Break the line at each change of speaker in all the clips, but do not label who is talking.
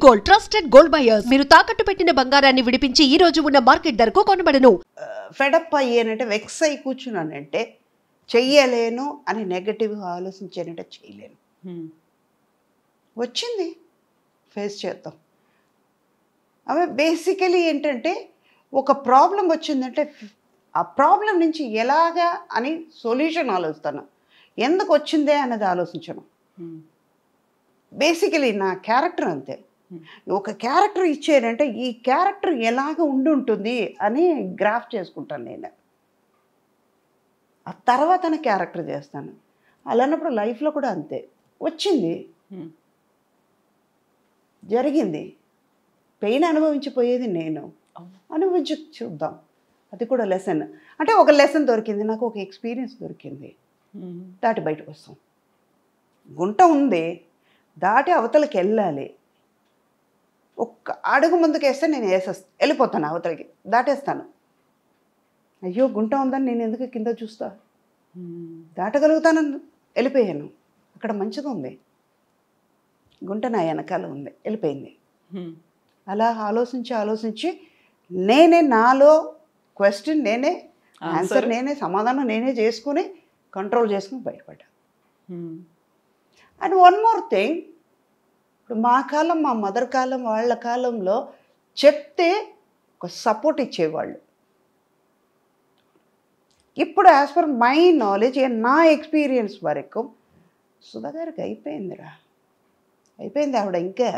Gold trusted gold buyers. మీరు తాకట్టు పెట్టిన బంగారాన్ని విడిపించి ఈ రోజు ఉన్న మార్కెట్ ధరకు కొనబడను.
ఫెడప్ అయ్యేనంటే వెక్స్ అయి కూర్చున్నానంటే చెయ్యలేను అని నెగటివ్గా ఆలోచించానంటే చేయలేను. వచ్చింది ఫేస్ చేద్దాం. అవి బేసికలీ ఏంటంటే ఒక ప్రాబ్లం వచ్చిందంటే ఆ ప్రాబ్లం నుంచి ఎలాగా అని సొల్యూషన్ ఆలోచిస్తాను, ఎందుకు వచ్చిందే అన్నది ఆలోచించను. బేసికలీ నా క్యారెక్టర్ అంతే. ఒక క్యారెక్టర్ ఇచ్చారంటే ఈ క్యారెక్టర్ ఎలాగ ఉండి ఉంటుంది అని గ్రాఫ్ చేసుకుంటాను నేను. ఆ తర్వాత క్యారెక్టర్ చేస్తాను. అలాన్నప్పుడు లైఫ్లో కూడా అంతే. వచ్చింది, జరిగింది, పెయిన్ అనుభవించిపోయేది నేను, అనుభవించి చూద్దాం. అది కూడా లెసన్. అంటే ఒక లెసన్ దొరికింది నాకు, ఒక ఎక్స్పీరియన్స్ దొరికింది, దాటి బయటకు వస్తాం. గుంట ఉంది, దాటి అవతలకి వెళ్ళాలి. ఒక్క అడుగు ముందుకు వేస్తే నేను వెళ్ళిపోతాను, అవతలకి దాటేస్తాను. అయ్యో గుంట ఉందని నేను ఎందుకు కింద చూస్తా, దాటగలుగుతానని వెళ్ళిపోయాను. అక్కడ మంచిది ఉంది, గుంట నా వెనకాల ఉంది, వెళ్ళిపోయింది. అలా ఆలోచించి నేనే నాలో క్వశ్చన్ నేనే, ఆన్సర్ నేనే, సమాధానం నేనే చేసుకుని కంట్రోల్ చేసుకుని బయటపడ్డా. అండ్ వన్ మోర్ థింగ్, ఇప్పుడు మా కాలం, మా మదర్ కాలం, వాళ్ళ కాలంలో చెప్తే ఒక సపోర్ట్ ఇచ్చేవాళ్ళు. ఇప్పుడు యాజ్ పర్ మై నాలెడ్జ్, నా ఎక్స్పీరియన్స్ వరకు సుధా గారికి అయిపోయిందిరా, అయిపోయింది ఆవిడ. ఇంకా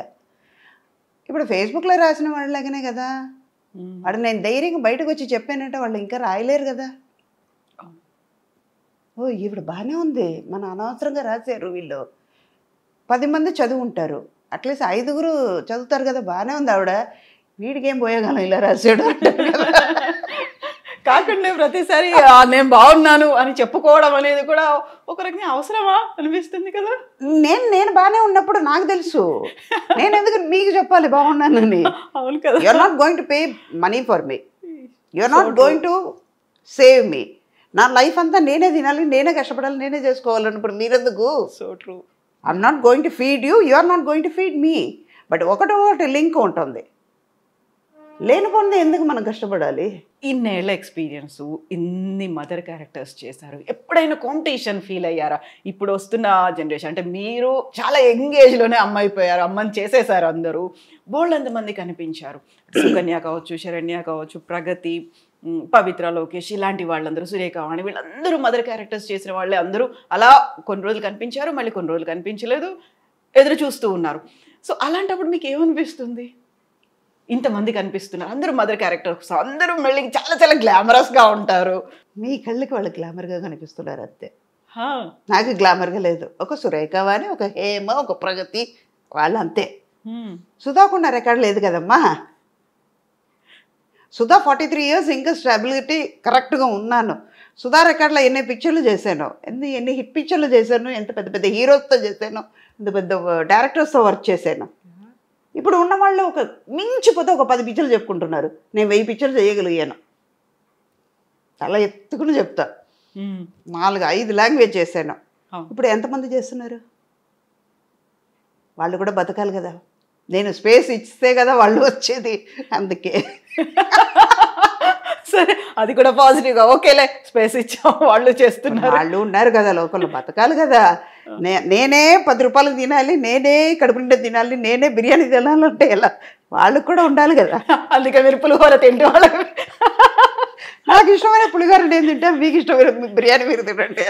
ఇప్పుడు ఫేస్బుక్లో రాసిన వాళ్ళలాగానే కదా. వాడు నేను ధైర్యంగా బయటకు వచ్చి చెప్పానంటే వాళ్ళు ఇంకా రాయలేరు కదా. ఓ ఈవిడ బాగానే ఉంది, మన అనవసరంగా రాశారు వీళ్ళు. 10 మంది చదువు ఉంటారు, అట్లీస్ట్ 5గురు చదువుతారు కదా, బాగానే ఉంది ఆవిడ, వీడికేం పోయేగాలం ఇలా రాశాడు
కాకుండా ప్రతిసారి నేను బాగున్నాను అని చెప్పుకోవడం అనేది కూడా ఒక రకంగా అవసరమా అనిపిస్తుంది కదా. నేను బాగానే ఉన్నప్పుడు నాకు తెలుసు, నేను ఎందుకు మీకు చెప్పాలి బాగున్నానని. అవును కదా. You are not going to pay money for me, you are not going to save me. నా లైఫ్ అంతా నేనే తినాలి, నేనే కష్టపడాలి, నేనే చేసుకోవాలన్నప్పుడు మీరెందుకు? So true. I'm not going to feed you, you are not going to feed me. But ఒకటి లింక్ ఉంటుంది, లేనిపోయింది ఎందుకు మనం కష్టపడాలి? ఇన్నేళ్ల ఎక్స్పీరియన్స్, ఇన్ని మదర్ క్యారెక్టర్స్ చేశారు, ఎప్పుడైనా కాంపిటీషన్ ఫీల్ అయ్యారా? ఇప్పుడు వస్తున్న జనరేషన్ అంటే మీరు చాలా యంగ్ ఏజ్లోనే అమ్మ అయిపోయారు, అమ్మని చేసేసారు అందరూ. బోల్డ్ మంది కనిపించారు, సుకన్య కావచ్చు, శరణ్య కావచ్చు, ప్రగతి, పవిత్ర, లోకేష్, ఇలాంటి వాళ్ళందరూ, సురేఖవాణి, వీళ్ళందరూ మదర్ క్యారెక్టర్స్ చేసిన వాళ్ళే. అందరూ అలా కొన్ని రోజులు కనిపించారు, మళ్ళీ కొన్ని రోజులు కనిపించలేదు, ఎదురు చూస్తూ ఉన్నారు. సో అలాంటప్పుడు మీకు ఏమనిపిస్తుంది? ఇంతమంది కనిపిస్తున్నారు, అందరూ మదర్ క్యారెక్టర్స్, అందరూ మళ్ళీ చాలా చాలా గ్లామరస్గా ఉంటారు.
మీ కళ్ళకి వాళ్ళు గ్లామర్గా కనిపిస్తున్నారు అంతే, నాకు గ్లామర్గా లేదు. ఒక సురేఖవాణి, ఒక హేమ, ఒక ప్రగతి, వాళ్ళు అంతే. సుధాకున్న రికార్డు లేదు కదమ్మా. సుధా 43 years ఇంకా స్టెబిలిటీ కరెక్ట్గా ఉన్నాను. సుధా రికార్డులో ఎన్ని పిక్చర్లు చేశాను, ఎన్ని హిట్ పిక్చర్లు చేశాను, ఎంత పెద్ద పెద్ద హీరోస్తో చేశాను, ఎంత పెద్ద డైరెక్టర్స్తో వర్క్ చేశాను. ఇప్పుడు ఉన్నవాళ్ళు ఒక మించిపోతే ఒక 10 పిక్చర్లు చెప్పుకుంటున్నారు, నేను 1000 పిక్చర్లు చేయగలిగాను. చాలా ఎత్తుకుని చెప్తా. 4-5 లాంగ్వేజ్ చేశాను. ఇప్పుడు ఎంతమంది చేస్తున్నారు? వాళ్ళు కూడా బతకాలి కదా, నేను స్పేస్ ఇస్తే కదా వాళ్ళు వచ్చేది. అందుకే
సరే, అది కూడా పాజిటివ్గా ఓకేలే, స్పేస్ ఇచ్చాం, వాళ్ళు చేస్తున్నారు,
వాళ్ళు ఉన్నారు కదా, లోకల్లో బతకాలి కదా. నేనే 10 రూపాయలకు తినాలి, నేనే కడుపు నిండా తినాలి, నేనే బిర్యానీ తినాలంటే ఎలా? వాళ్ళకు కూడా ఉండాలి కదా.
అందుకే మీరు పులిహోర తింటే వాళ్ళకి,
నాకు ఇష్టమైన పులిహోర నేను తింటా, మీకు ఇష్టమైన బిర్యానీ మీరు తినంటే.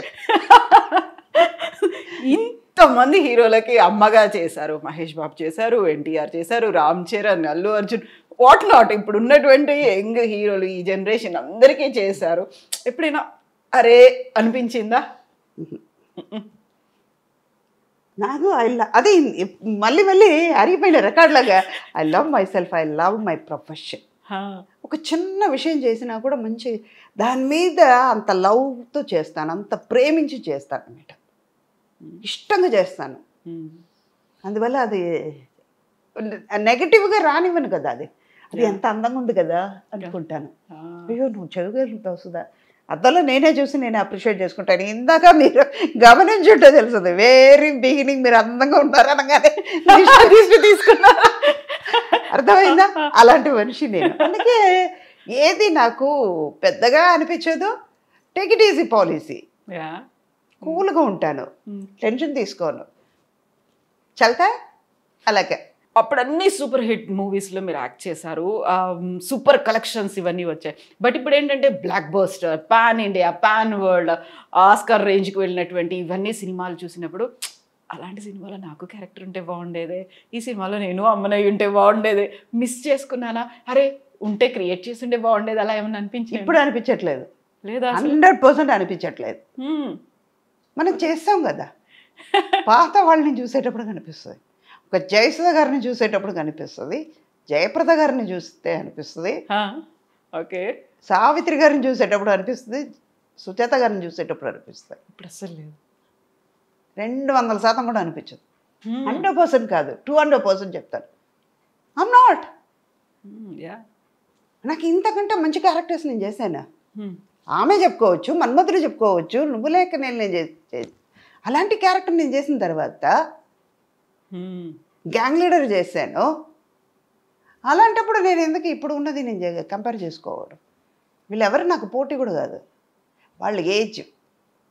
ఇంతమంది హీరోలకి అమ్మగా చేశారు, మహేష్ బాబు చేశారు, ఎన్టీఆర్ చేశారు, రామ్ చరణ్, అల్లు అర్జున్, వాట్ నాట్, ఇప్పుడు ఉన్నటువంటి యంగ్ హీరోలు ఈ జనరేషన్ అందరికీ చేశారు. ఎప్పుడైనా అరే అనిపించిందా?
నాకు అది మళ్ళీ మళ్ళీ అరిగిపోయిన రికార్డులాగా. I love myself, I love my profession. ఒక చిన్న విషయం చేసినా కూడా మంచి దాని మీద అంత లవ్తో చేస్తాను, అంత ప్రేమించి చేస్తాను అన్నమాట, ఇష్టంగా చేస్తాను. అందువల్ల అది నెగటివ్గా రానివ్వను కదా. అది ఎంత అందంగా ఉంది కదా అనుకుంటాను. అయ్యో నువ్వు చదువుకుంటావు సుధా, అద్దంలో నేనే చూసి నేను అప్రిషియేట్ చేసుకుంటాను. ఇందాక మీరు గమనించుంటే తెలుస్తుంది, వెరీ బిగినింగ్ మీరు అందంగా ఉంటారు అనగానే తీసుకున్నారు. అర్థమైందా? అలాంటి మనిషి నేను. అందుకే ఏది నాకు పెద్దగా అనిపించదు. Take it easy policy. కూల్గా ఉంటాను, టెన్షన్ తీసుకోను, చల్తా అలాగే.
అప్పుడు అన్ని సూపర్ హిట్ మూవీస్లో మీరు యాక్ట్ చేశారు, సూపర్ కలెక్షన్స్ ఇవన్నీ వచ్చాయి. బట్ ఇప్పుడు ఏంటంటే block buster, pan India, pan world, Oscar రేంజ్కి వెళ్ళినటువంటి ఇవన్నీ సినిమాలు చూసినప్పుడు అలాంటి సినిమాలో నాకు క్యారెక్టర్ ఉంటే బాగుండేదే, ఈ సినిమాలో నేను అమ్మనయ్య ఉంటే బాగుండేదే, మిస్ చేసుకున్నానా, అరే ఉంటే క్రియేట్ చేసి ఉంటే బాగుండేది, అలా ఏమన్నా అనిపించింది?
ఇప్పుడు అనిపించట్లేదు,
లేదా
100% అనిపించట్లేదు. మనం చేస్తాం కదా, పాత వాళ్ళని చూసేటప్పుడు కనిపిస్తుంది, ఒక జయసుధ గారిని చూసేటప్పుడు కనిపిస్తుంది, జయప్రద గారిని చూస్తే అనిపిస్తుంది,
ఓకే,
సావిత్రి గారిని చూసేటప్పుడు అనిపిస్తుంది, సుజాత గారిని చూసేటప్పుడు అనిపిస్తుంది.
ఇప్పుడు అస్సలు లేదు,
200% కూడా అనిపించదు. 100% కాదు, 200% చెప్తాను. I'm not. నాకు ఇంతకంటే మంచి క్యారెక్టర్స్ నేను చేశాను. ఆమె చెప్పుకోవచ్చు, మన్మధుడు చెప్పుకోవచ్చు, నువ్వు లేక నేను అలాంటి క్యారెక్టర్ నేను చేసిన తర్వాత గ్యాంగ్ లీడర్ చేశాను. అలాంటప్పుడు నేను ఎందుకు ఇప్పుడు ఉన్నది నేను కంపేర్ చేసుకోవడం? వీళ్ళెవరు నాకు పోటీ కూడా కాదు. వాళ్ళ ఏజ్,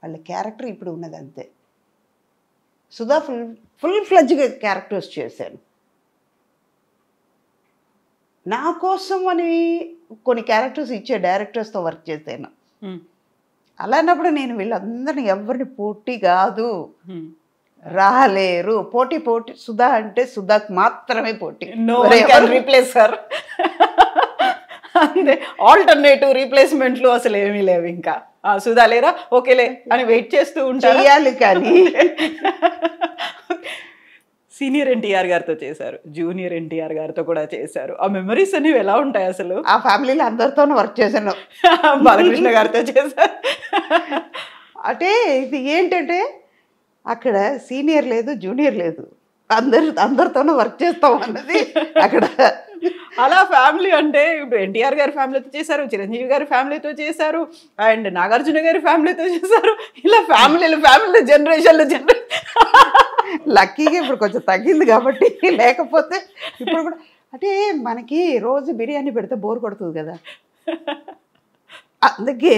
వాళ్ళ క్యారెక్టర్ ఇప్పుడు ఉన్నది అంతే. సుధా ఫుల్ ఫ్లెడ్జ్గా క్యారెక్టర్స్ చేశాను. నా కోసం అని కొన్ని క్యారెక్టర్స్ ఇచ్చే డైరెక్టర్స్తో వర్క్ చేశాను. అలాంటప్పుడు నేను వీళ్ళందరినీ ఎవరిని పోటీ కాదు, రాలేరు. పోటీ సుధా అంటే సుధాకు మాత్రమే పోటీ.
రీప్లేస్ సార్, అంతే. ఆల్టర్నేటివ్ రీప్లేస్మెంట్లు అసలు ఏమీ లేవు. ఇంకా సుధా లేరా, ఓకేలే అని వెయిట్ చేస్తూ ఉంటారు.
చేయాలి కానీ
సీనియర్ ఎన్టీఆర్ గారితో చేశారు, జూనియర్ ఎన్టీఆర్ గారితో కూడా చేశారు. ఆ మెమరీస్ అనేవి ఎలా ఉంటాయి అసలు?
ఆ ఫ్యామిలీలో అందరితోనూ వర్క్ చేశాను.
బాలకృష్ణ గారితో చేశారు.
అంటే ఇది ఏంటంటే అక్కడ సీనియర్ లేదు, జూనియర్ లేదు, అందరితోనూ వర్క్ చేస్తాం అన్నది అక్కడ.
అలా ఫ్యామిలీ అంటే ఇప్పుడు ఎన్టీఆర్ గారి ఫ్యామిలీతో చేశారు, చిరంజీవి గారి ఫ్యామిలీతో చేశారు, అండ్ నాగార్జున గారి ఫ్యామిలీతో చేశారు. ఇలా ఫ్యామిలీ జనరేషన్లు
లక్కీగా ఇప్పుడు కొంచెం తగ్గింది కాబట్టి, లేకపోతే ఇప్పుడు కూడా అంటే మనకి రోజు బిర్యానీ పెడితే బోర్ కొడుతుంది కదా, అందుకే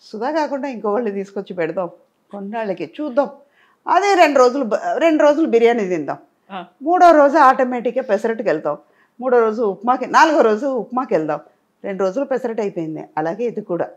సుధా కాకుండా ఇంకో వాళ్ళు తీసుకొచ్చి పెడదాం, కొన్నాళ్ళకి చూద్దాం. అదే 2 రోజులు బిర్యానీ తిందాం, 3వ రోజు ఆటోమేటిక్గా పెసరట్టుకి వెళ్తాం, 3వ రోజు ఉప్మాకి, 4వ రోజు ఉప్మాకి వెళ్దాం, 2 రోజులు పెసరట్టు అయిపోయింది. అలాగే ఇది కూడా.